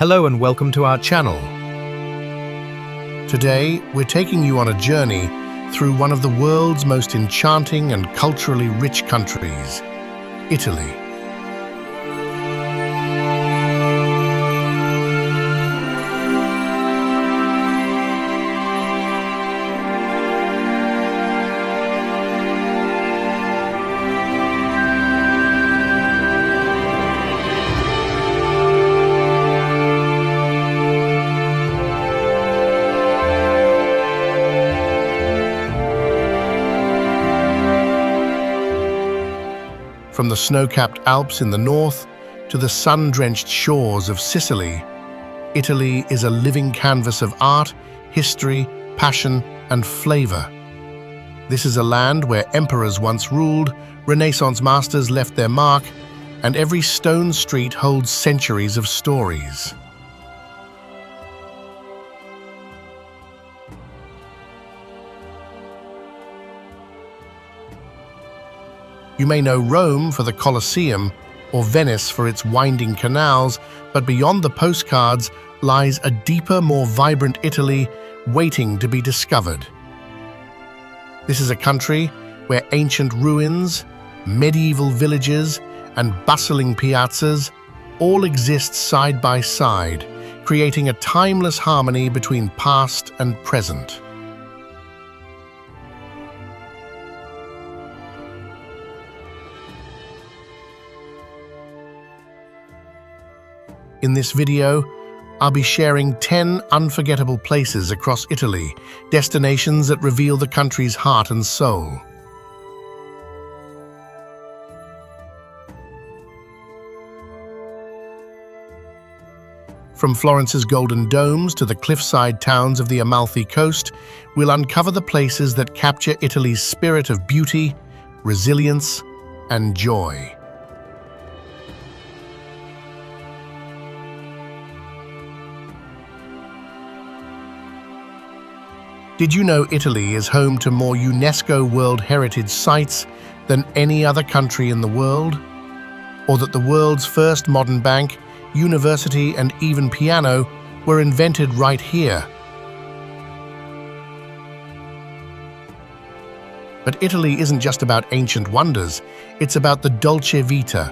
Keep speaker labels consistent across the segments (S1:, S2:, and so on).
S1: Hello and welcome to our channel.
S2: Today, we're taking you on a journey through one of the world's most enchanting and culturally rich countries, Italy. From the snow-capped Alps in the north to the sun-drenched shores of Sicily, Italy is a living canvas of art, history, passion, and flavor. This is a land where emperors once ruled, Renaissance masters left their mark, and every stone street holds centuries of stories. You may know Rome for the Colosseum or Venice for its winding canals, but beyond the postcards lies a deeper, more vibrant Italy waiting to be discovered. This is a country where ancient ruins, medieval villages, and bustling piazzas all exist side by side, creating a timeless harmony between past and present. In this video, I'll be sharing 10 unforgettable places across Italy, destinations that reveal the country's heart and soul. From Florence's golden domes to the cliffside towns of the Amalfi Coast, we'll uncover the places that capture Italy's spirit of beauty, resilience, and joy. Did you know Italy is home to more UNESCO World Heritage Sites than any other country in the world? Or that the world's first modern bank, university, and even piano were invented right here? But Italy isn't just about ancient wonders, it's about the dolce vita,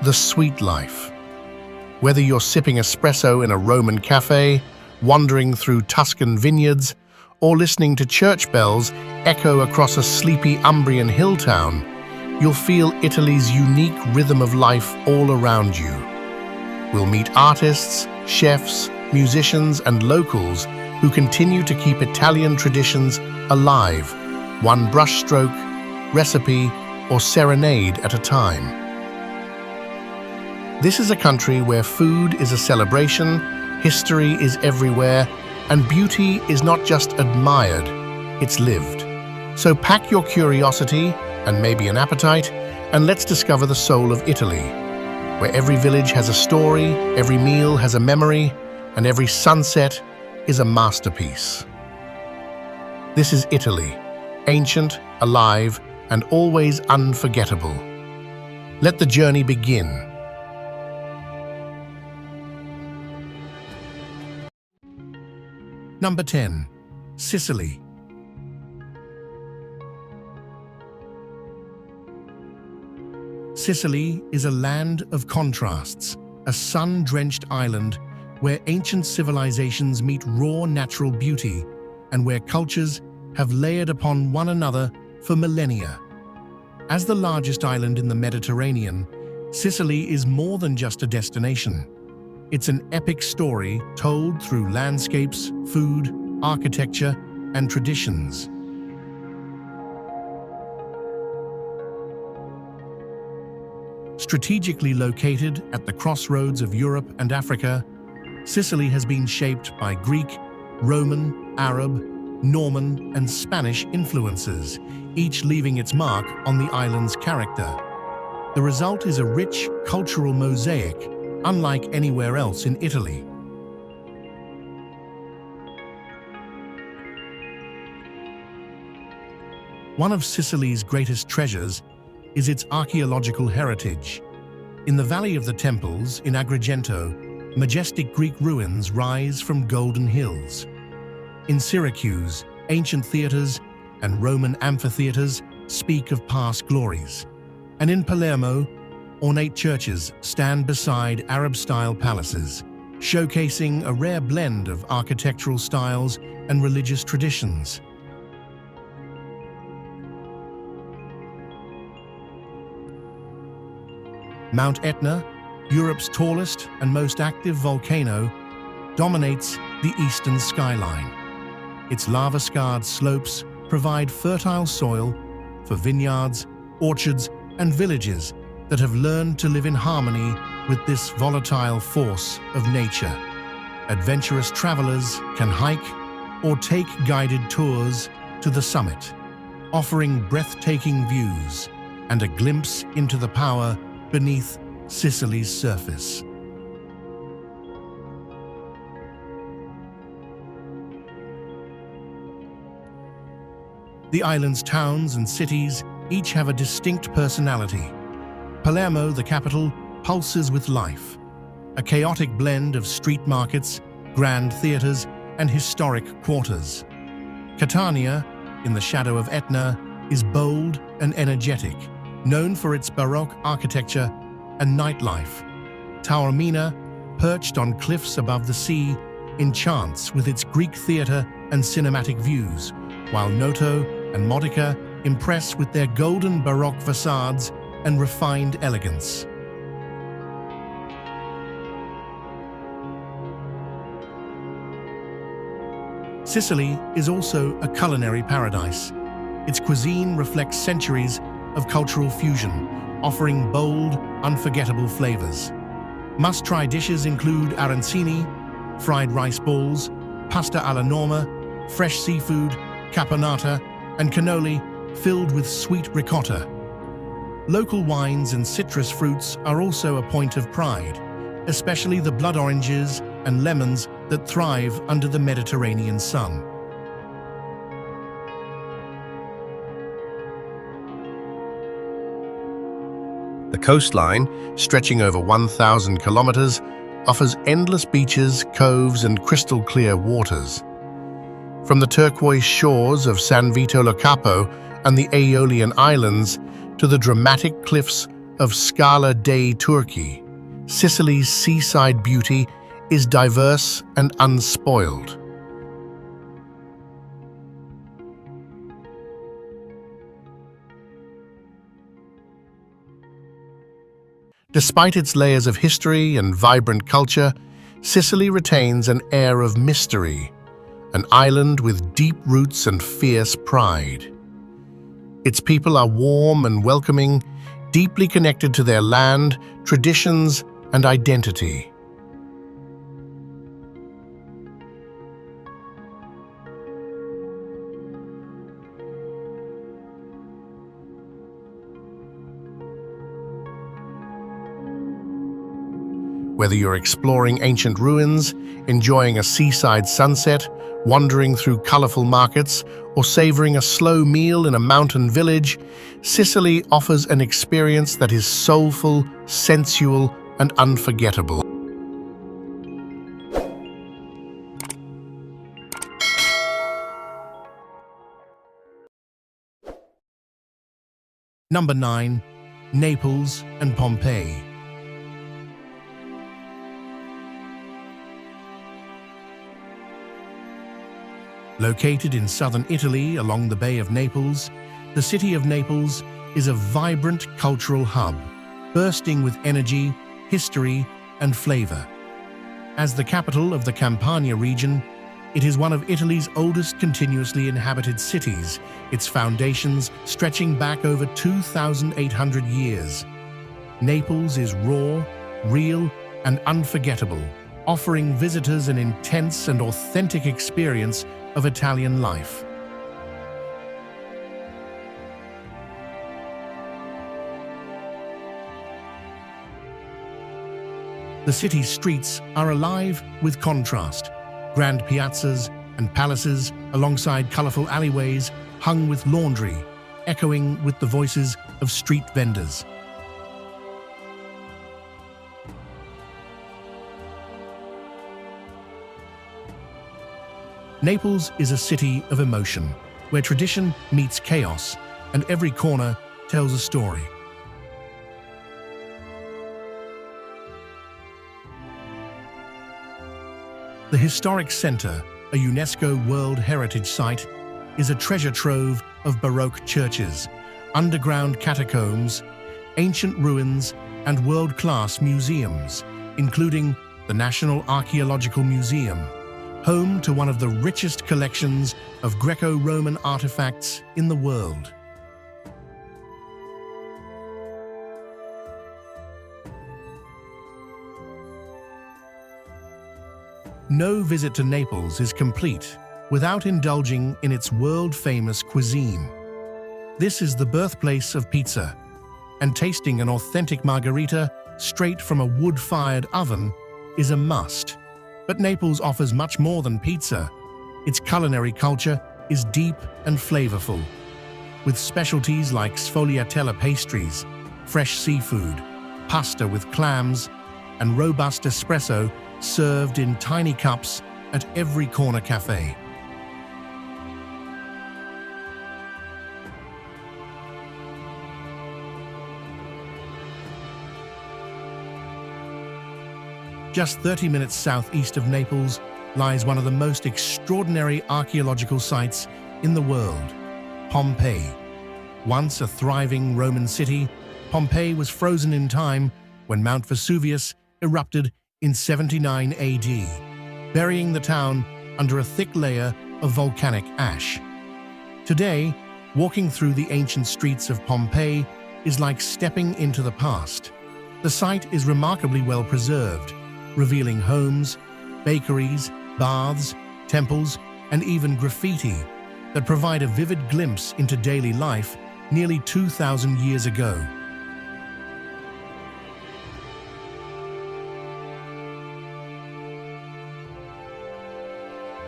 S2: the sweet life. Whether you're sipping espresso in a Roman cafe, wandering through Tuscan vineyards, or listening to church bells echo across a sleepy Umbrian hill town, you'll feel Italy's unique rhythm of life all around you. We'll meet artists, chefs, musicians, and locals who continue to keep Italian traditions alive, one brushstroke, recipe, or serenade at a time. This is a country where food is a celebration, history is everywhere, and beauty is not just admired, it's lived. So pack your curiosity and maybe an appetite, and let's discover the soul of Italy, where every village has a story, every meal has a memory, and every sunset is a masterpiece. This is Italy, ancient, alive, and always unforgettable. Let the journey begin. Number 10. Sicily. Sicily is a land of contrasts, a sun-drenched island where ancient civilizations meet raw natural beauty and where cultures have layered upon one another for millennia. As the largest island in the Mediterranean, Sicily is more than just a destination. It's an epic story told through landscapes, food, architecture, and traditions. Strategically located at the crossroads of Europe and Africa, Sicily has been shaped by Greek, Roman, Arab, Norman, and Spanish influences, each leaving its mark on the island's character. The result is a rich cultural mosaic, unlike anywhere else in Italy. One of Sicily's greatest treasures is its archaeological heritage. In the Valley of the Temples in Agrigento, majestic Greek ruins rise from golden hills. In Syracuse, ancient theaters and Roman amphitheaters speak of past glories. And in Palermo, ornate churches stand beside Arab-style palaces, showcasing a rare blend of architectural styles and religious traditions. Mount Etna, Europe's tallest and most active volcano, dominates the eastern skyline. Its lava-scarred slopes provide fertile soil for vineyards, orchards, and villages that have learned to live in harmony with this volatile force of nature. Adventurous travelers can hike or take guided tours to the summit, offering breathtaking views and a glimpse into the power beneath Sicily's surface. The island's towns and cities each have a distinct personality. Palermo, the capital, pulses with life, a chaotic blend of street markets, grand theaters, and historic quarters. Catania, in the shadow of Etna, is bold and energetic, known for its Baroque architecture and nightlife. Taormina, perched on cliffs above the sea, enchants with its Greek theater and cinematic views, while Noto and Modica impress with their golden Baroque facades and refined elegance. Sicily is also a culinary paradise. Its cuisine reflects centuries of cultural fusion, offering bold, unforgettable flavors. Must-try dishes include arancini, fried rice balls, pasta alla norma, fresh seafood, caponata, and cannoli filled with sweet ricotta. Local wines and citrus fruits are also a point of pride, especially the blood oranges and lemons that thrive under the Mediterranean sun. The coastline, stretching over 1,000 kilometers, offers endless beaches, coves, and crystal-clear waters. From the turquoise shores of San Vito Lo Capo and the Aeolian Islands to the dramatic cliffs of Scala dei Turchi, Sicily's seaside beauty is diverse and unspoiled. Despite its layers of history and vibrant culture, Sicily retains an air of mystery, an island with deep roots and fierce pride. Its people are warm and welcoming, deeply connected to their land, traditions, and identity. Whether you're exploring ancient ruins, enjoying a seaside sunset, wandering through colorful markets, or savoring a slow meal in a mountain village, Sicily offers an experience that is soulful, sensual, and unforgettable. Number 9. Naples and Pompeii. Located in southern Italy along the Bay of Naples, the city of Naples is a vibrant cultural hub, bursting with energy, history, and flavor. As the capital of the Campania region, it is one of Italy's oldest continuously inhabited cities, its foundations stretching back over 2,800 years. Naples is raw, real, and unforgettable, offering visitors an intense and authentic experience of Italian life. The city's streets are alive with contrast, grand piazzas and palaces alongside colorful alleyways hung with laundry, echoing with the voices of street vendors. Naples is a city of emotion, where tradition meets chaos, and every corner tells a story. The historic center, a UNESCO World Heritage Site, is a treasure trove of Baroque churches, underground catacombs, ancient ruins, and world-class museums, including the National Archaeological Museum, home to one of the richest collections of Greco-Roman artifacts in the world. No visit to Naples is complete without indulging in its world-famous cuisine. This is the birthplace of pizza, and tasting an authentic margherita straight from a wood-fired oven is a must. But Naples offers much more than pizza. Its culinary culture is deep and flavorful, with specialties like sfogliatella pastries, fresh seafood, pasta with clams, and robust espresso served in tiny cups at every corner cafe. Just 30 minutes southeast of Naples lies one of the most extraordinary archaeological sites in the world, Pompeii. Once a thriving Roman city, Pompeii was frozen in time when Mount Vesuvius erupted in 79 AD, burying the town under a thick layer of volcanic ash. Today, walking through the ancient streets of Pompeii is like stepping into the past. The site is remarkably well preserved, revealing homes, bakeries, baths, temples, and even graffiti that provide a vivid glimpse into daily life nearly 2,000 years ago.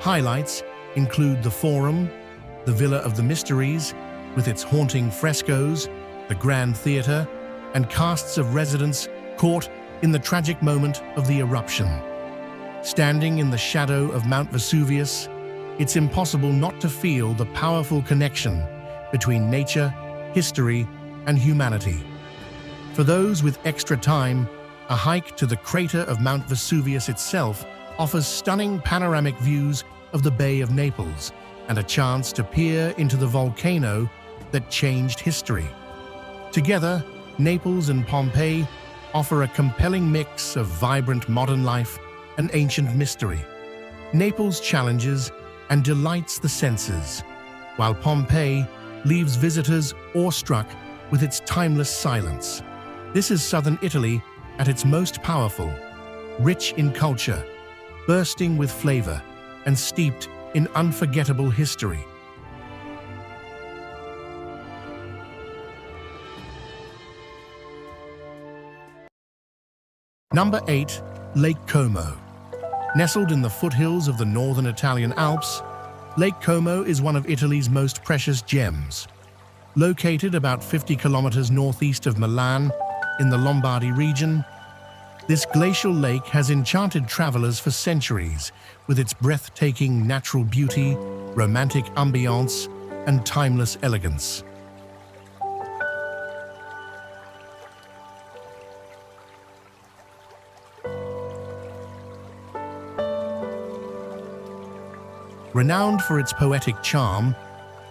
S2: Highlights include the Forum, the Villa of the Mysteries, with its haunting frescoes, the Grand Theatre, and casts of residents caught in the tragic moment of the eruption. Standing in the shadow of Mount Vesuvius, it's impossible not to feel the powerful connection between nature, history, and humanity. For those with extra time, a hike to the crater of Mount Vesuvius itself offers stunning panoramic views of the Bay of Naples and a chance to peer into the volcano that changed history. Together, Naples and Pompeii offer a compelling mix of vibrant modern life and ancient mystery. Naples challenges and delights the senses, while Pompeii leaves visitors awestruck with its timeless silence. This is southern Italy at its most powerful, rich in culture, bursting with flavor, and steeped in unforgettable history. Number 8. Lake Como. Nestled in the foothills of the northern Italian Alps, Lake Como is one of Italy's most precious gems. Located about 50 kilometers northeast of Milan, in the Lombardy region, this glacial lake has enchanted travelers for centuries with its breathtaking natural beauty, romantic ambiance, and timeless elegance. Renowned for its poetic charm,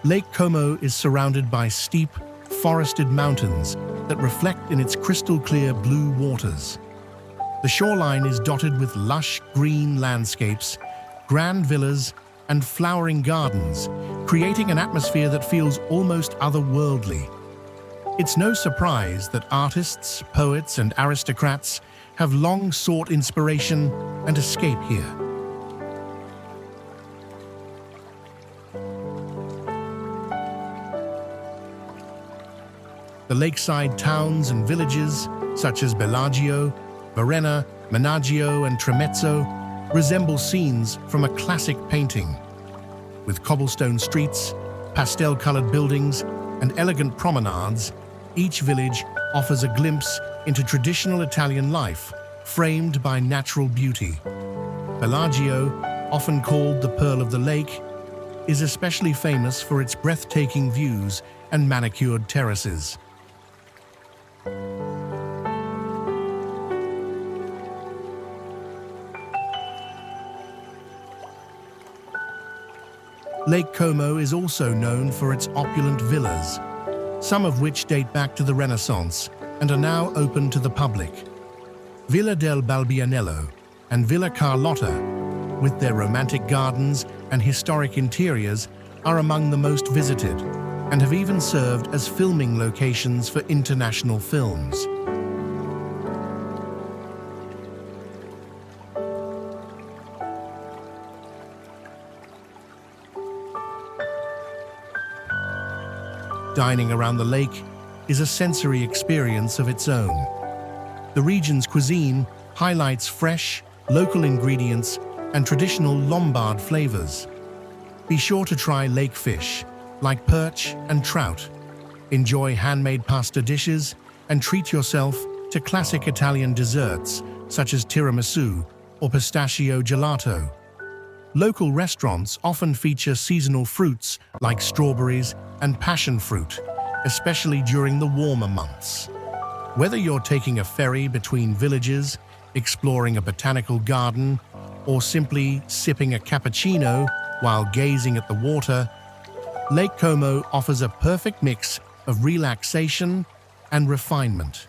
S2: Lake Como is surrounded by steep, forested mountains that reflect in its crystal-clear blue waters. The shoreline is dotted with lush green landscapes, grand villas, and flowering gardens, creating an atmosphere that feels almost otherworldly. It's no surprise that artists, poets, and aristocrats have long sought inspiration and escape here. The lakeside towns and villages, such as Bellagio, Varenna, Menaggio, and Tremezzo, resemble scenes from a classic painting. With cobblestone streets, pastel-colored buildings, and elegant promenades, each village offers a glimpse into traditional Italian life, framed by natural beauty. Bellagio, often called the Pearl of the Lake, is especially famous for its breathtaking views and manicured terraces. Lake Como is also known for its opulent villas, some of which date back to the Renaissance and are now open to the public. Villa del Balbianello and Villa Carlotta, with their romantic gardens and historic interiors, are among the most visited and have even served as filming locations for international films. Dining around the lake is a sensory experience of its own. The region's cuisine highlights fresh, local ingredients and traditional Lombard flavors. Be sure to try lake fish, like perch and trout. Enjoy handmade pasta dishes and treat yourself to classic Italian desserts such as tiramisu or pistachio gelato. Local restaurants often feature seasonal fruits like strawberries and passion fruit, especially during the warmer months. Whether you're taking a ferry between villages, exploring a botanical garden, or simply sipping a cappuccino while gazing at the water, Lake Como offers a perfect mix of relaxation and refinement.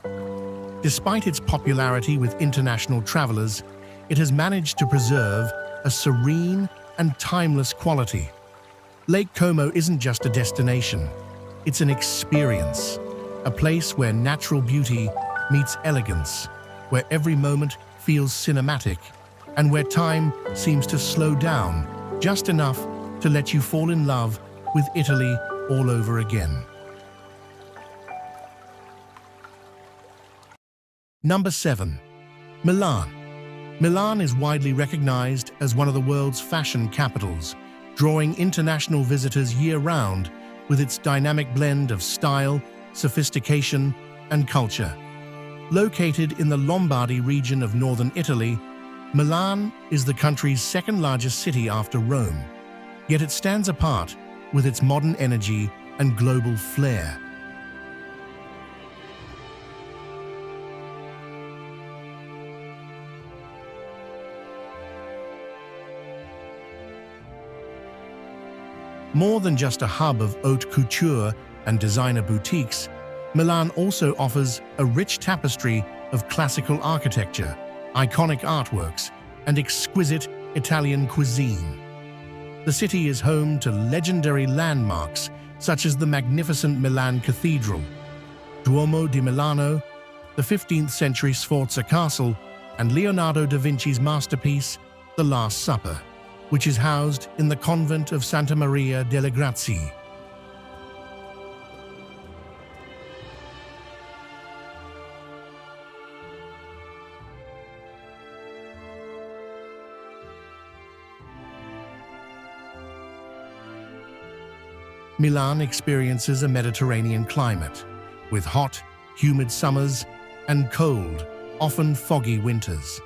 S2: Despite its popularity with international travelers, it has managed to preserve a serene and timeless quality. Lake Como isn't just a destination, it's an experience, a place where natural beauty meets elegance, where every moment feels cinematic, and where time seems to slow down just enough to let you fall in love with Italy all over again. Number 7. Milan. Milan is widely recognized as one of the world's fashion capitals, drawing international visitors year-round with its dynamic blend of style, sophistication, and culture. Located in the Lombardy region of northern Italy, Milan is the country's second-largest city after Rome, yet it stands apart with its modern energy and global flair. More than just a hub of haute couture and designer boutiques, Milan also offers a rich tapestry of classical architecture, iconic artworks, and exquisite Italian cuisine. The city is home to legendary landmarks such as the magnificent Milan Cathedral, Duomo di Milano, the 15th-century Sforza Castle, and Leonardo da Vinci's masterpiece, The Last Supper, which is housed in the convent of Santa Maria delle Grazie. Milan experiences a Mediterranean climate, with hot, humid summers and cold, often foggy winters.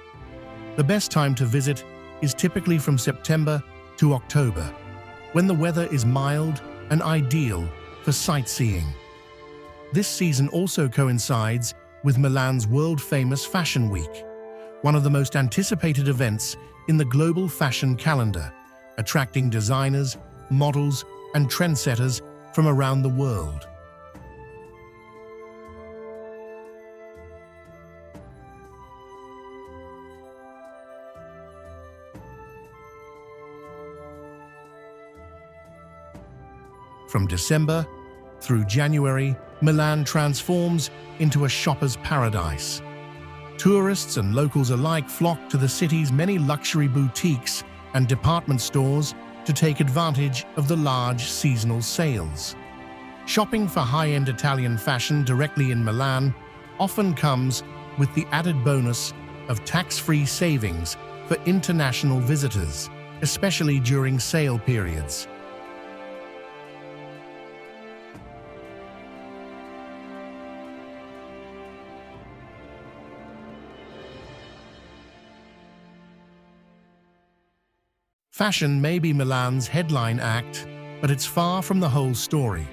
S2: The best time to visit is typically from September to October, when the weather is mild and ideal for sightseeing. This season also coincides with Milan's world-famous Fashion Week, one of the most anticipated events in the global fashion calendar, attracting designers, models, and trendsetters from around the world. From December through January, Milan transforms into a shopper's paradise. Tourists and locals alike flock to the city's many luxury boutiques and department stores to take advantage of the large seasonal sales. Shopping for high-end Italian fashion directly in Milan often comes with the added bonus of tax-free savings for international visitors, especially during sale periods. Fashion may be Milan's headline act, but it's far from the whole story.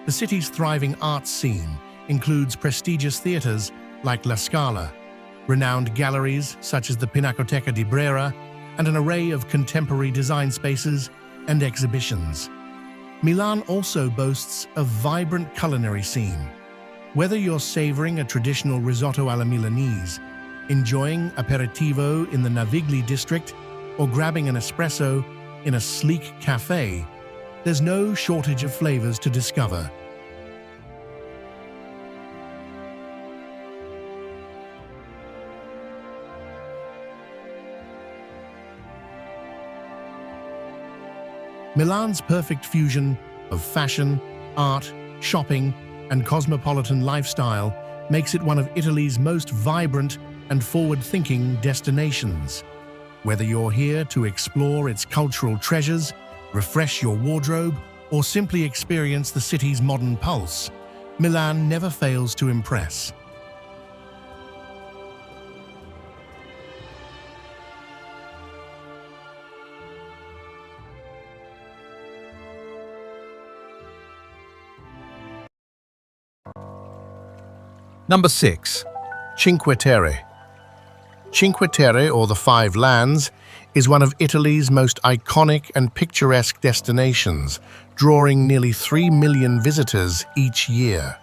S2: The city's thriving arts scene includes prestigious theaters like La Scala, renowned galleries such as the Pinacoteca di Brera, and an array of contemporary design spaces and exhibitions. Milan also boasts a vibrant culinary scene. Whether you're savoring a traditional risotto alla Milanese, enjoying aperitivo in the Navigli district, or grabbing an espresso in a sleek cafe, there's no shortage of flavors to discover. Milan's perfect fusion of fashion, art, shopping, and cosmopolitan lifestyle makes it one of Italy's most vibrant and forward-thinking destinations. Whether you're here to explore its cultural treasures, refresh your wardrobe, or simply experience the city's modern pulse, Milan never fails to impress.
S1: Number 6.
S2: Cinque Terre. Cinque Terre, or the Five Lands, is one of Italy's most iconic and picturesque destinations, drawing nearly 3 million visitors each year.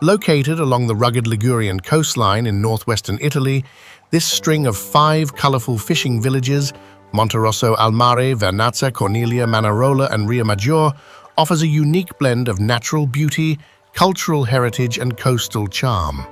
S2: Located along the rugged Ligurian coastline in northwestern Italy, this string of 5 colorful fishing villages, Monterosso al Mare, Vernazza, Cornelia, Manarola, and Riomaggiore, offers a unique blend of natural beauty, cultural heritage, and coastal charm.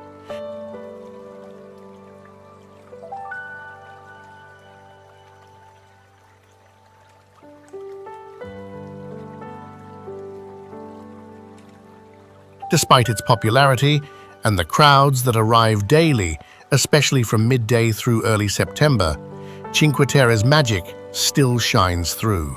S2: Despite its popularity and the crowds that arrive daily, especially from midday through early September, Cinque Terre's magic still shines through.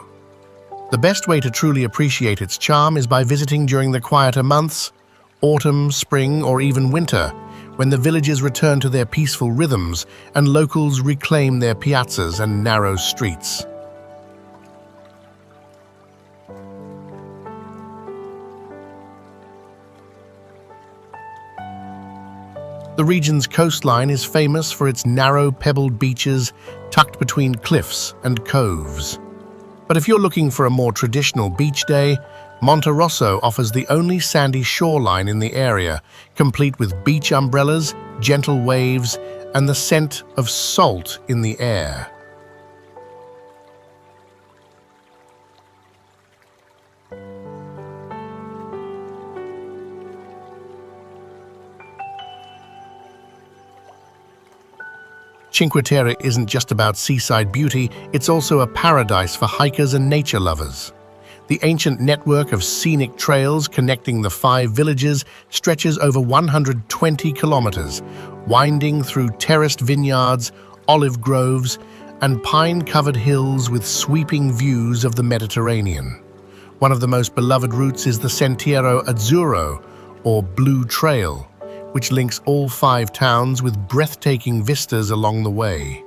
S2: The best way to truly appreciate its charm is by visiting during the quieter months, autumn, spring, or even winter, when the villages return to their peaceful rhythms and locals reclaim their piazzas and narrow streets. The region's coastline is famous for its narrow, pebbled beaches tucked between cliffs and coves. But if you're looking for a more traditional beach day, Monterosso offers the only sandy shoreline in the area, complete with beach umbrellas, gentle waves, and the scent of salt in the air. Cinque Terre isn't just about seaside beauty, it's also a paradise for hikers and nature lovers. The ancient network of scenic trails connecting the 5 villages stretches over 120 kilometers, winding through terraced vineyards, olive groves, and pine-covered hills with sweeping views of the Mediterranean. One of the most beloved routes is the Sentiero Azzurro, or Blue Trail, which links all 5 towns with breathtaking vistas along the way.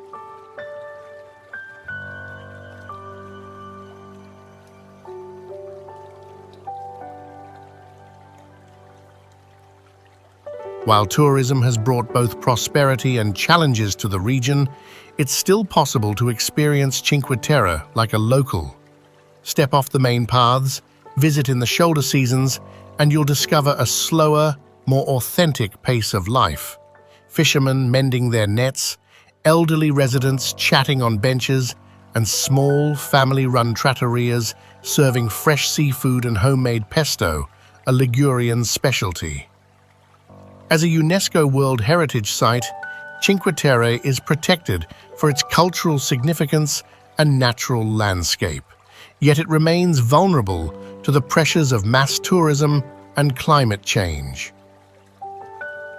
S2: While tourism has brought both prosperity and challenges to the region, it's still possible to experience Cinque Terre like a local. Step off the main paths, visit in the shoulder seasons, and you'll discover a slower, more authentic pace of life. Fishermen mending their nets, elderly residents chatting on benches, and small, family-run trattorias serving fresh seafood and homemade pesto, a Ligurian specialty. As a UNESCO World Heritage Site, Cinque Terre is protected for its cultural significance and natural landscape, yet it remains vulnerable to the pressures of mass tourism and climate change.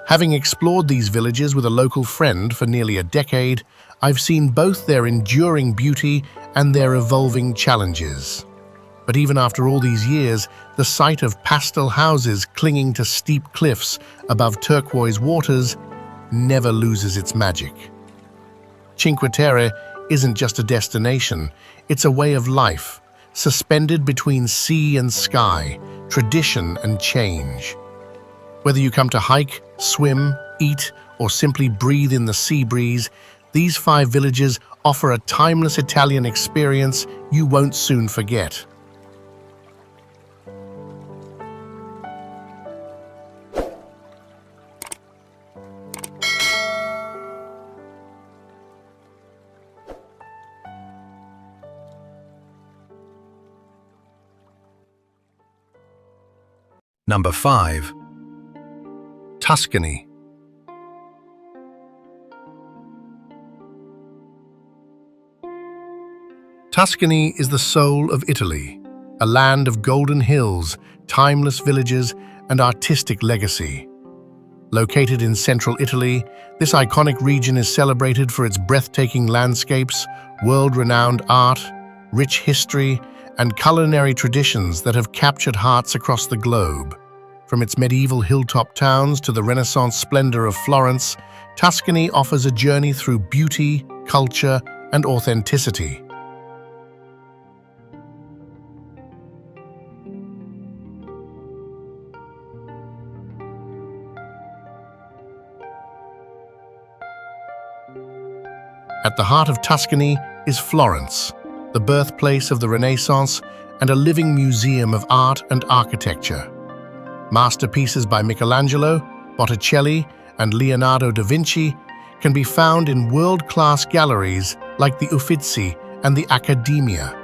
S2: Having explored these villages with a local friend for nearly a decade, I've seen both their enduring beauty and their evolving challenges. But even after all these years, the sight of pastel houses clinging to steep cliffs above turquoise waters never loses its magic. Cinque Terre isn't just a destination, it's a way of life, suspended between sea and sky, tradition and change. Whether you come to hike, swim, eat, or simply breathe in the sea breeze, these 5 villages offer a timeless Italian experience you won't soon forget.
S1: Number 5.
S2: Tuscany. Tuscany is the soul of Italy, a land of golden hills, timeless villages, and artistic legacy. Located in central Italy, this iconic region is celebrated for its breathtaking landscapes, world-renowned art, rich history, and culinary traditions that have captured hearts across the globe. From its medieval hilltop towns to the Renaissance splendor of Florence, Tuscany offers a journey through beauty, culture, and authenticity. At the heart of Tuscany is Florence, the birthplace of the Renaissance and a living museum of art and architecture. Masterpieces by Michelangelo, Botticelli, and Leonardo da Vinci can be found in world-class galleries like the Uffizi and the Accademia.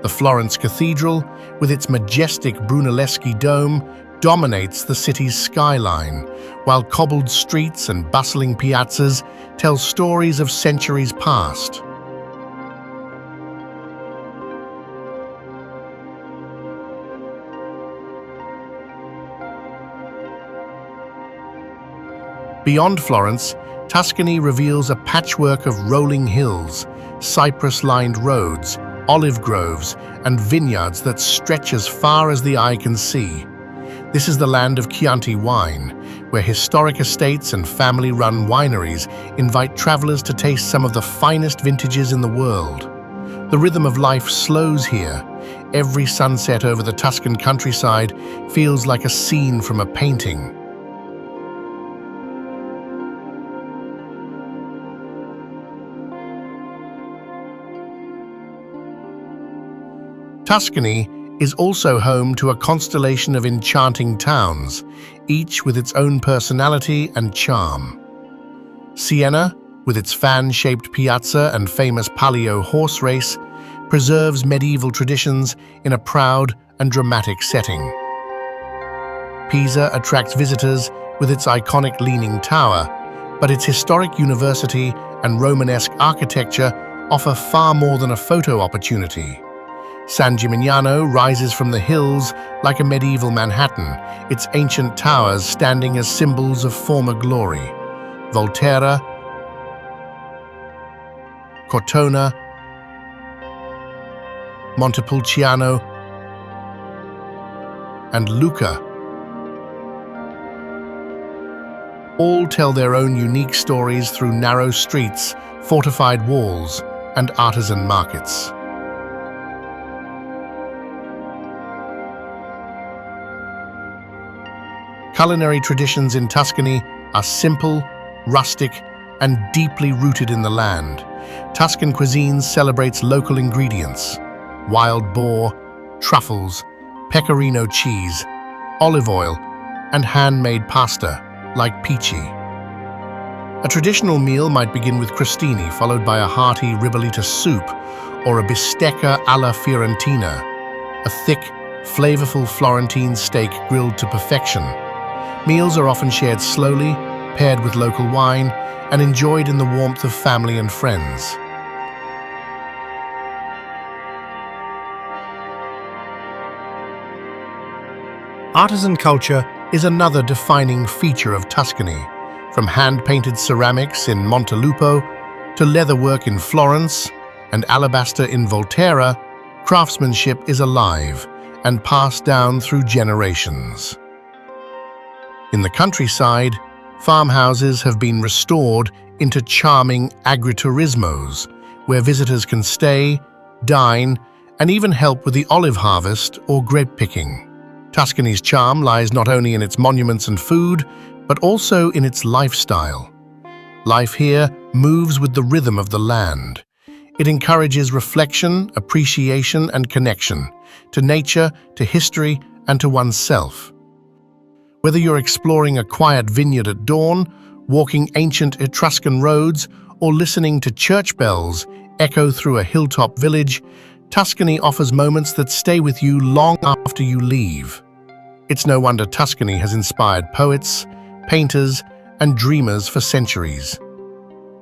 S2: The Florence Cathedral, with its majestic Brunelleschi dome, dominates the city's skyline, while cobbled streets and bustling piazzas tell stories of centuries past. Beyond Florence, Tuscany reveals a patchwork of rolling hills, cypress-lined roads, olive groves, and vineyards that stretch as far as the eye can see. This is the land of Chianti wine, where historic estates and family-run wineries invite travelers to taste some of the finest vintages in the world. The rhythm of life slows here. Every sunset over the Tuscan countryside feels like a scene from a painting. Tuscany is also home to a constellation of enchanting towns, each with its own personality and charm. Siena, with its fan-shaped piazza and famous Palio horse race, preserves medieval traditions in a proud and dramatic setting. Pisa attracts visitors with its iconic Leaning Tower, but its historic university and Romanesque architecture offer far more than a photo opportunity. San Gimignano rises from the hills like a medieval Manhattan, its ancient towers standing as symbols of former glory. Volterra, Cortona, Montepulciano, and Lucca all tell their own unique stories through narrow streets, fortified walls, and artisan markets. Culinary traditions in Tuscany are simple, rustic, and deeply rooted in the land. Tuscan cuisine celebrates local ingredients: wild boar, truffles, pecorino cheese, olive oil, and handmade pasta, like pici. A traditional meal might begin with crostini, followed by a hearty ribollita soup, or a bistecca alla fiorentina, a thick, flavorful Florentine steak grilled to perfection. Meals are often shared slowly, paired with local wine, and enjoyed in the warmth of family and friends. Artisan culture is another defining feature of Tuscany. From hand-painted ceramics in Montelupo to leatherwork in Florence and alabaster in Volterra, craftsmanship is alive and passed down through generations. In the countryside, farmhouses have been restored into charming agriturismos, where visitors can stay, dine, and even help with the olive harvest or grape picking. Tuscany's charm lies not only in its monuments and food, but also in its lifestyle. Life here moves with the rhythm of the land. It encourages reflection, appreciation, and connection to nature, to history, and to oneself. Whether you're exploring a quiet vineyard at dawn, walking ancient Etruscan roads, or listening to church bells echo through a hilltop village, Tuscany offers moments that stay with you long after you leave. It's no wonder Tuscany has inspired poets, painters, and dreamers for centuries.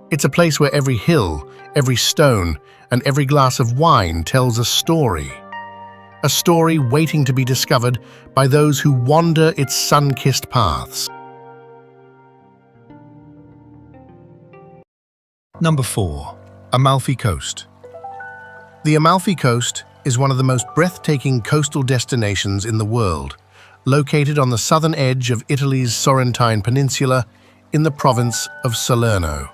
S2: It's a place where every hill, every stone, and every glass of wine tells a story waiting to be discovered by those who wander its sun-kissed paths.
S1: Number 4. Amalfi Coast.
S2: The Amalfi Coast is one of the most breathtaking coastal destinations in the world, located on the southern edge of Italy's Sorrentine Peninsula in the province of Salerno.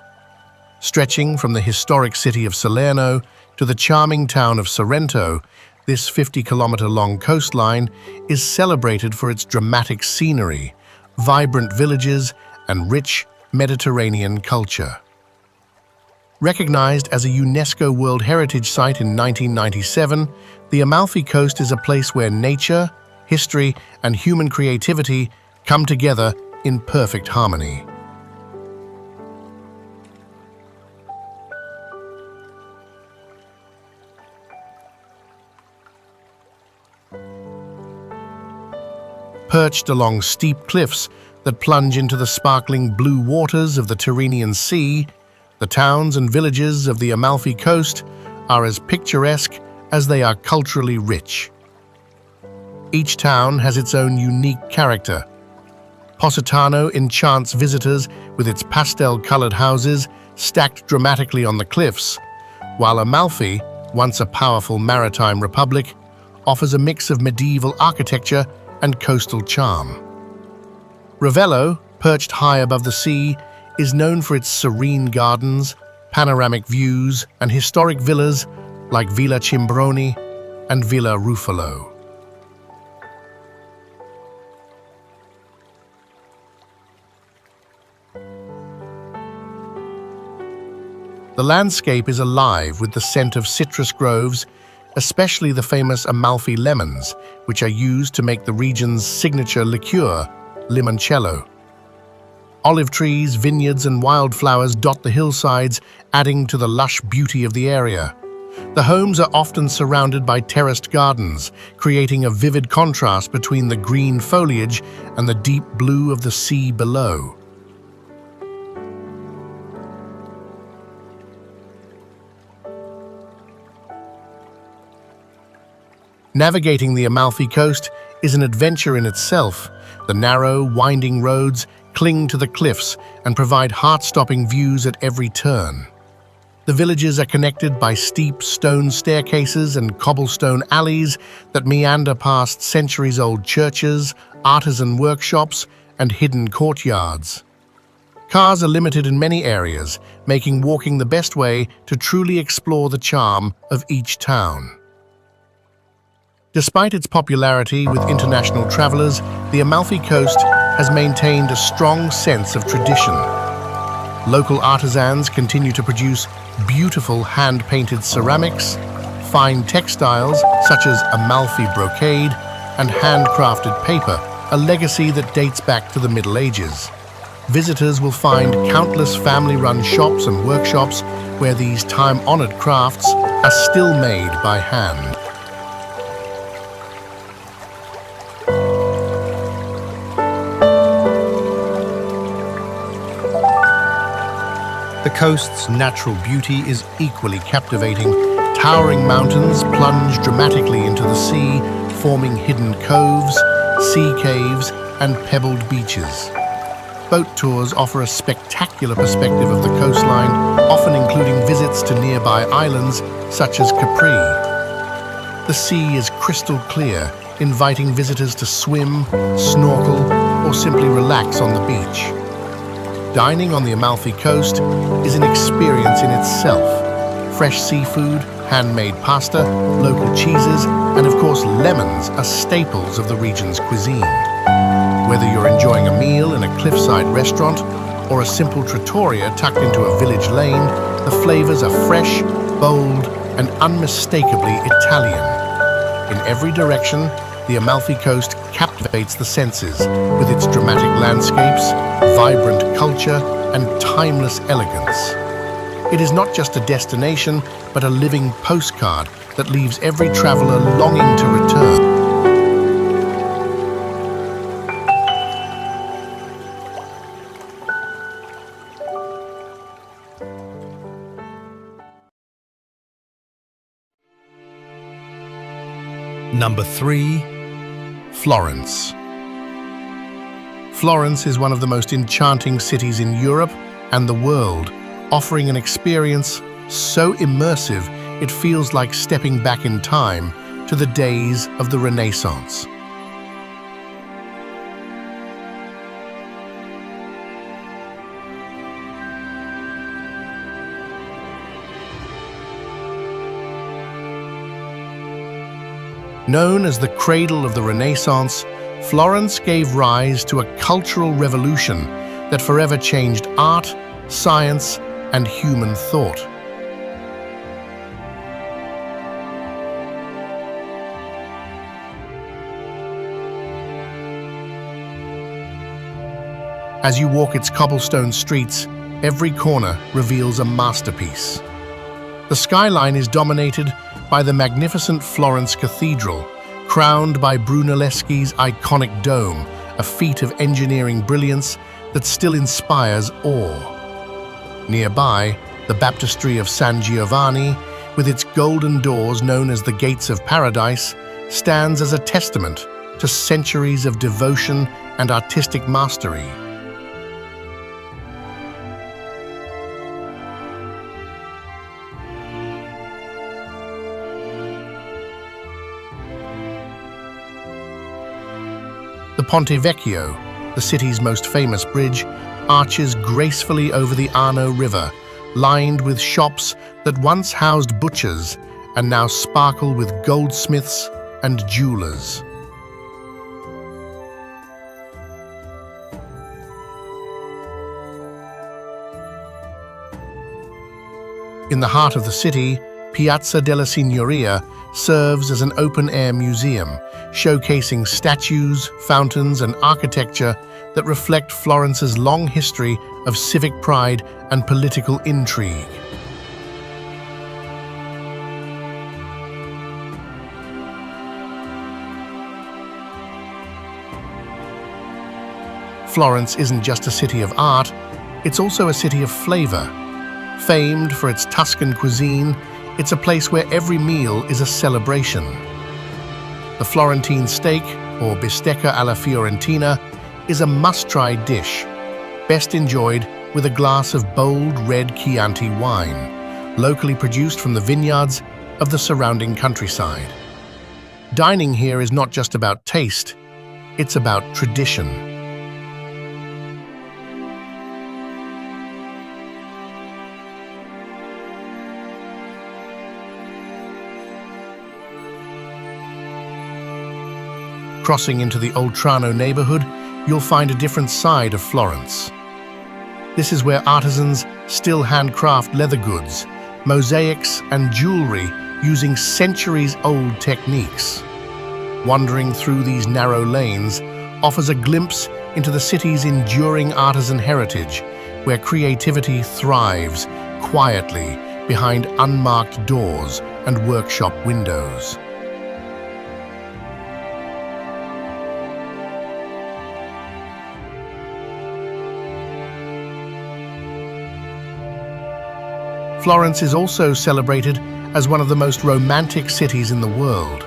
S2: Stretching from the historic city of Salerno to the charming town of Sorrento, this 50-kilometer-long coastline is celebrated for its dramatic scenery, vibrant villages, and rich Mediterranean culture. Recognized as a UNESCO World Heritage Site in 1997, the Amalfi Coast is a place where nature, history, and human creativity come together in perfect harmony. Perched along steep cliffs that plunge into the sparkling blue waters of the Tyrrhenian Sea, the towns and villages of the Amalfi Coast are as picturesque as they are culturally rich. Each town has its own unique character. Positano enchants visitors with its pastel-colored houses stacked dramatically on the cliffs, while Amalfi, once a powerful maritime republic, offers a mix of medieval architecture and coastal charm. Ravello, perched high above the sea, is known for its serene gardens, panoramic views, and historic villas like Villa Cimbroni and Villa Ruffalo. The landscape is alive with the scent of citrus groves, especially the famous Amalfi lemons, which are used to make the region's signature liqueur, limoncello. Olive trees, vineyards, and wildflowers dot the hillsides, adding to the lush beauty of the area. The homes are often surrounded by terraced gardens, creating a vivid contrast between the green foliage and the deep blue of the sea below. Navigating the Amalfi Coast is an adventure in itself. The narrow, winding roads cling to the cliffs and provide heart-stopping views at every turn. The villages are connected by steep stone staircases and cobblestone alleys that meander past centuries-old churches, artisan workshops, and hidden courtyards. Cars are limited in many areas, making walking the best way to truly explore the charm of each town. Despite its popularity with international travelers, the Amalfi Coast has maintained a strong sense of tradition. Local artisans continue to produce beautiful hand-painted ceramics, fine textiles such as Amalfi brocade, and handcrafted paper, a legacy that dates back to the Middle Ages. Visitors will find countless family-run shops and workshops where these time-honored crafts are still made by hand. The coast's natural beauty is equally captivating. Towering mountains plunge dramatically into the sea, forming hidden coves, sea caves, and pebbled beaches. Boat tours offer a spectacular perspective of the coastline, often including visits to nearby islands such as Capri. The sea is crystal clear, inviting visitors to swim, snorkel, or simply relax on the beach. Dining on the Amalfi Coast is an experience in itself. Fresh seafood, handmade pasta, local cheeses, and of course lemons are staples of the region's cuisine. Whether you're enjoying a meal in a cliffside restaurant or a simple trattoria tucked into a village lane, the flavors are fresh, bold, and unmistakably Italian. In every direction, the Amalfi Coast captivates the senses with its dramatic landscapes, vibrant culture, and timeless elegance. It is not just a destination, but a living postcard that leaves every traveler longing to return.
S1: Number 3.
S2: Florence. Florence is one of the most enchanting cities in Europe and the world, offering an experience so immersive it feels like stepping back in time to the days of the Renaissance. Known as the cradle of the Renaissance, Florence gave rise to a cultural revolution that forever changed art, science, and human thought. As you walk its cobblestone streets, every corner reveals a masterpiece. The skyline is dominated by the magnificent Florence Cathedral, crowned by Brunelleschi's iconic dome, a feat of engineering brilliance that still inspires awe. Nearby, the baptistry of San Giovanni, with its golden doors known as the Gates of Paradise, stands as a testament to centuries of devotion and artistic mastery. The Ponte Vecchio, the city's most famous bridge, arches gracefully over the Arno River, lined with shops that once housed butchers and now sparkle with goldsmiths and jewelers. In the heart of the city, Piazza della Signoria serves as an open-air museum, showcasing statues, fountains, and architecture that reflect Florence's long history of civic pride and political intrigue. Florence isn't just a city of art, it's also a city of flavor. Famed for its Tuscan cuisine, it's a place where every meal is a celebration. The Florentine steak, or bistecca alla Fiorentina, is a must-try dish, best enjoyed with a glass of bold red Chianti wine, locally produced from the vineyards of the surrounding countryside. Dining here is not just about taste, it's about tradition. Crossing into the Oltrarno neighborhood, you'll find a different side of Florence. This is where artisans still handcraft leather goods, mosaics, and jewelry using centuries-old techniques. Wandering through these narrow lanes offers a glimpse into the city's enduring artisan heritage, where creativity thrives quietly behind unmarked doors and workshop windows. Florence is also celebrated as one of the most romantic cities in the world.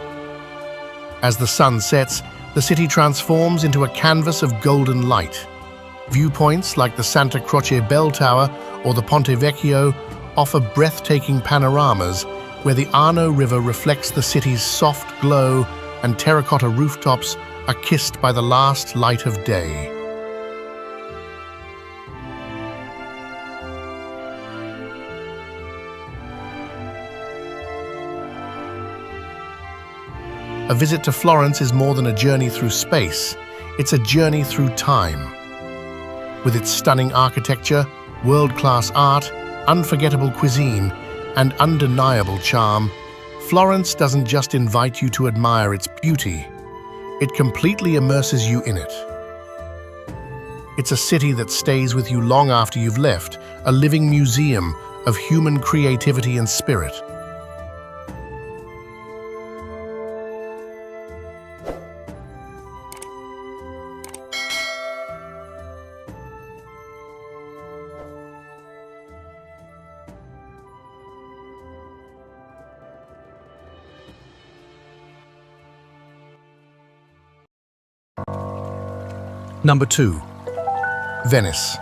S2: As the sun sets, the city transforms into a canvas of golden light. Viewpoints like the Santa Croce Bell Tower or the Ponte Vecchio offer breathtaking panoramas where the Arno River reflects the city's soft glow and terracotta rooftops are kissed by the last light of day. a visit to Florence is more than a journey through space. It's a journey through time. With its stunning architecture, world-class art, unforgettable cuisine, and undeniable charm, Florence doesn't just invite you to admire its beauty, it completely immerses you in it. It's a city that stays with you long after you've left, a living museum of human creativity and spirit. Number 2. Venice.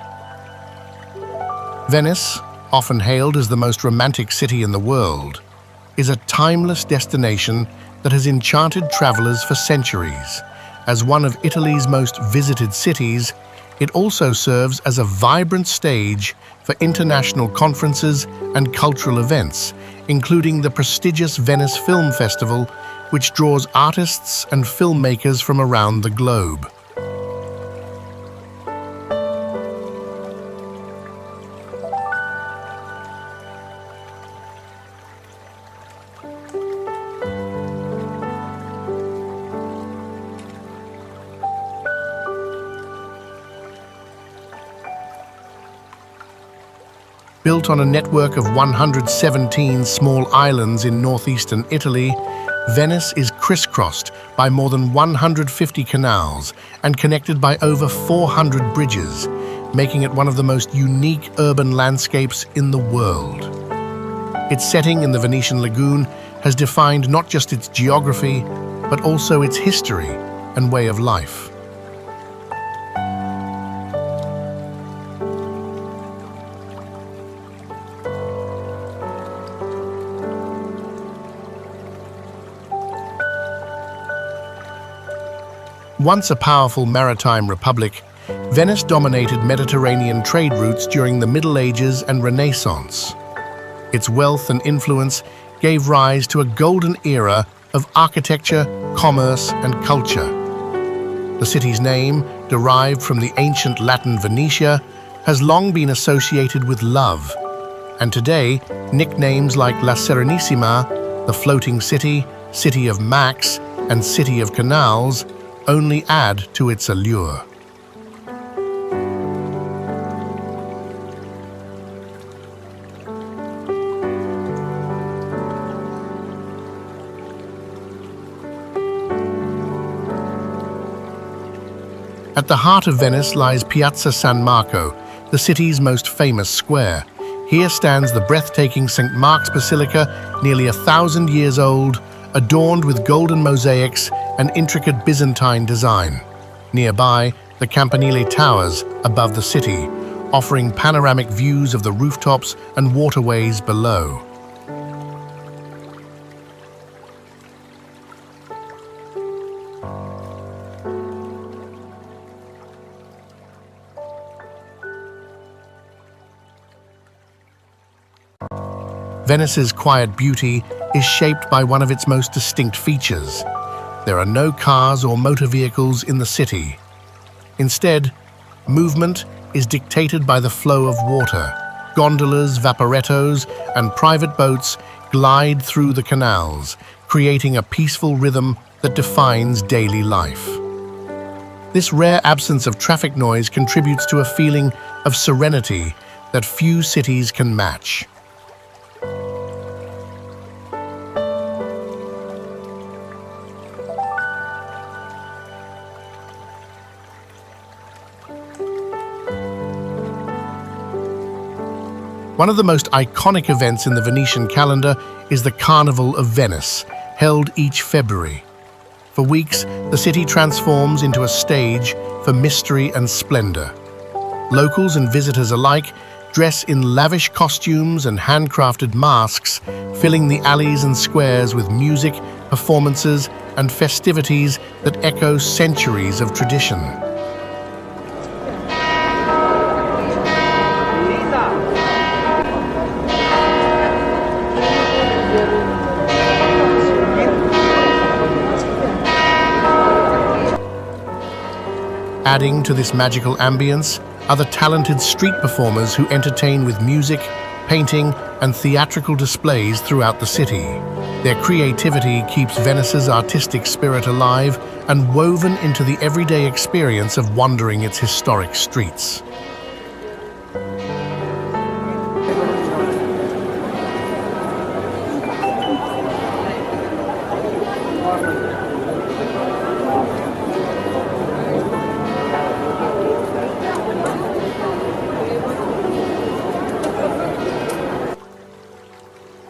S2: Venice, often hailed as the most romantic city in the world, is a timeless destination that has enchanted travelers for centuries. As one of Italy's most visited cities, it also serves as a vibrant stage for international conferences and cultural events, including the prestigious Venice Film Festival, which draws artists and filmmakers from around the globe. Built on a network of 117 small islands in northeastern Italy, Venice is crisscrossed by more than 150 canals and connected by over 400 bridges, making it one of the most unique urban landscapes in the world. Its setting in the Venetian lagoon has defined not just its geography, but also its history and way of life. Once a powerful maritime republic, Venice dominated Mediterranean trade routes during the Middle Ages and Renaissance. Its wealth and influence gave rise to a golden era of architecture, commerce, and culture. The city's name, derived from the ancient Latin Venetia, has long been associated with love, and today, nicknames like La Serenissima, the Floating City, City of Max, and City of Canals only add to its allure. At the heart of Venice lies Piazza San Marco, the city's most famous square. Here stands the breathtaking St. Mark's Basilica, nearly 1,000 years old, adorned with golden mosaics and intricate Byzantine design. Nearby, the Campanile Towers above the city, offering panoramic views of the rooftops and waterways below. Venice's quiet beauty is shaped by one of its most distinct features. There are no cars or motor vehicles in the city. Instead, movement is dictated by the flow of water. Gondolas, vaporettos, and private boats glide through the canals, creating a peaceful rhythm that defines daily life. This rare absence of traffic noise contributes to a feeling of serenity that few cities can match. One of the most iconic events in the Venetian calendar is the Carnival of Venice, held each February. For weeks, the city transforms into a stage for mystery and splendor. Locals and visitors alike dress in lavish costumes and handcrafted masks, filling the alleys and squares with music, performances, and festivities that echo centuries of tradition. Adding to this magical ambience are the talented street performers who entertain with music, painting, and theatrical displays throughout the city. Their creativity keeps Venice's artistic spirit alive and woven into the everyday experience of wandering its historic streets.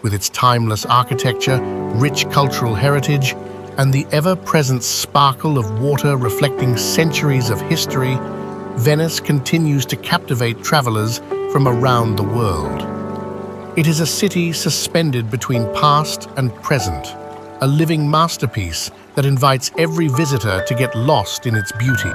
S2: With its timeless architecture, rich cultural heritage, and the ever-present sparkle of water reflecting centuries of history, Venice continues to captivate travelers from around the world. It is a city suspended between past and present, a living masterpiece that invites every visitor to get lost in its beauty.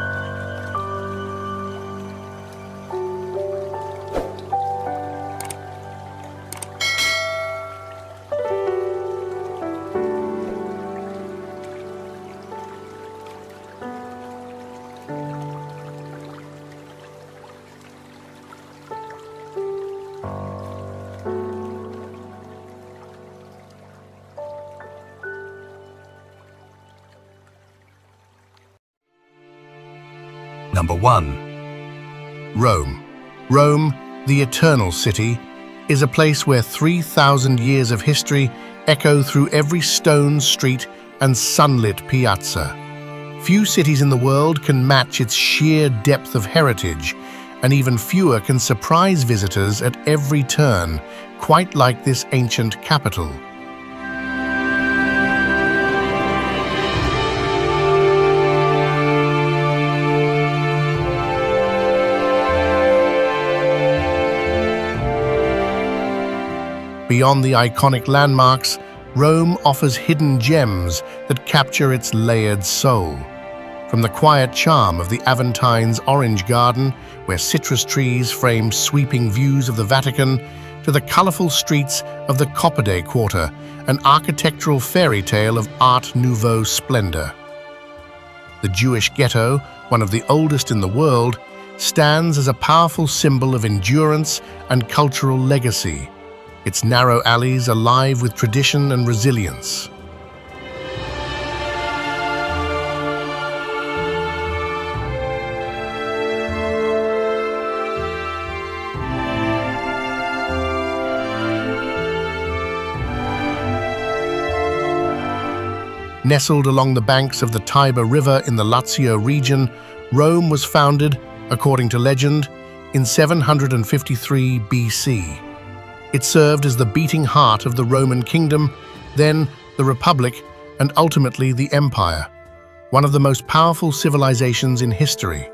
S1: Number 1.
S2: Rome. Rome, the eternal city, is a place where 3,000 years of history echo through every stone street and sunlit piazza. Few cities in the world can match its sheer depth of heritage, and even fewer can surprise visitors at every turn, quite like this ancient capital. Beyond the iconic landmarks, Rome offers hidden gems that capture its layered soul. From the quiet charm of the Aventine's Orange Garden, where citrus trees frame sweeping views of the Vatican, to the colorful streets of the Coppode Quarter, an architectural fairy tale of Art Nouveau splendor. The Jewish ghetto, one of the oldest in the world, stands as a powerful symbol of endurance and cultural legacy, its narrow alleys alive with tradition and resilience. Nestled along the banks of the Tiber River in the Lazio region, Rome was founded, according to legend, in 753 BC. It served as the beating heart of the Roman kingdom, then the Republic, and ultimately the Empire, one of the most powerful civilizations in history.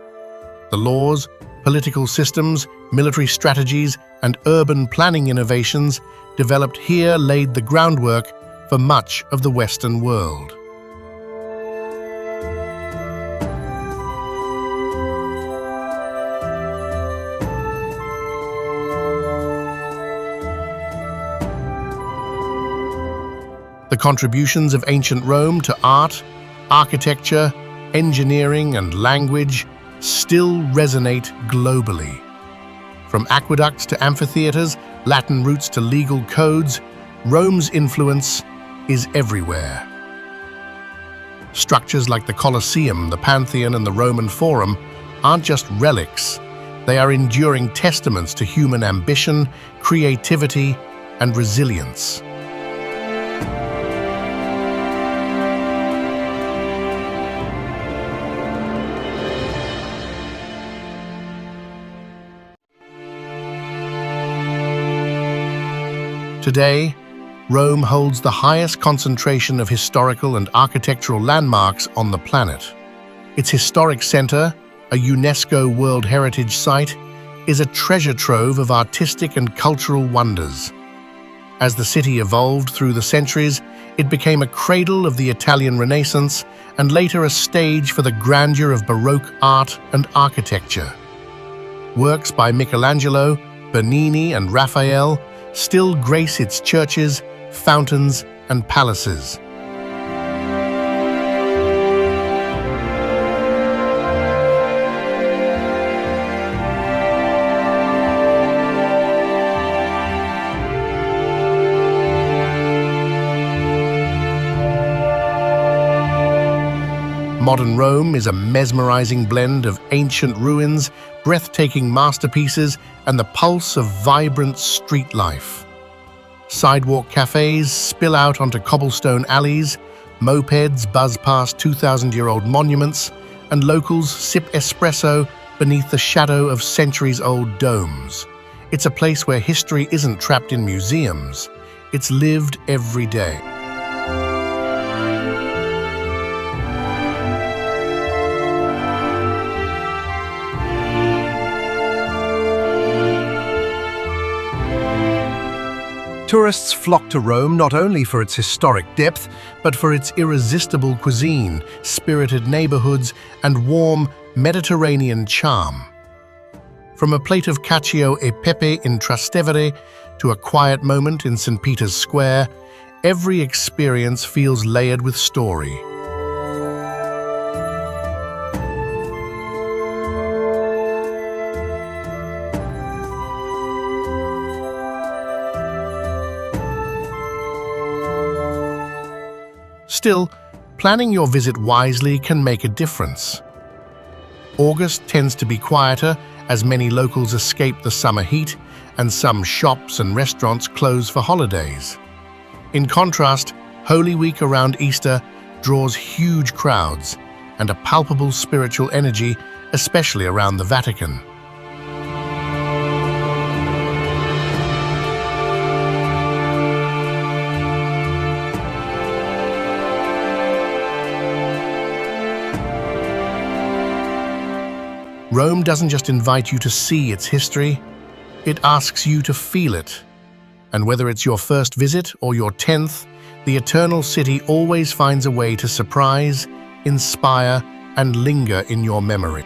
S2: The laws, political systems, military strategies, and urban planning innovations developed here laid the groundwork for much of the Western world. The contributions of ancient Rome to art, architecture, engineering, and language still resonate globally. From aqueducts to amphitheaters, Latin roots to legal codes, Rome's influence is everywhere. Structures like the Colosseum, the Pantheon, and the Roman Forum aren't just relics, they are enduring testaments to human ambition, creativity, and resilience. Today, Rome holds the highest concentration of historical and architectural landmarks on the planet. Its historic center, a UNESCO World Heritage Site, is a treasure trove of artistic and cultural wonders. As the city evolved through the centuries, it became a cradle of the Italian Renaissance and later a stage for the grandeur of Baroque art and architecture. Works by Michelangelo, Bernini, and Raphael still grace its churches, fountains, and palaces. Modern Rome is a mesmerizing blend of ancient ruins, breathtaking masterpieces, and the pulse of vibrant street life. Sidewalk cafes spill out onto cobblestone alleys, mopeds buzz past 2,000-year-old monuments, and locals sip espresso beneath the shadow of centuries-old domes. It's a place where history isn't trapped in museums, it's lived every day.
S1: Tourists flock to Rome not only for its historic depth,
S2: But for its irresistible cuisine, spirited neighborhoods, and warm Mediterranean charm. From a plate of cacio e pepe in Trastevere to a quiet moment in St. Peter's Square, every experience feels layered with story. Still, planning your visit wisely can make a difference. August tends to be quieter as many locals escape the summer heat and some shops and restaurants close for holidays. In contrast, Holy Week around Easter draws huge crowds and a palpable spiritual energy, especially around the Vatican. Rome doesn't just invite you to see its history, it asks you to feel it. And whether it's your first visit or your 10th, the Eternal City always finds a way to surprise, inspire, and linger in your memory.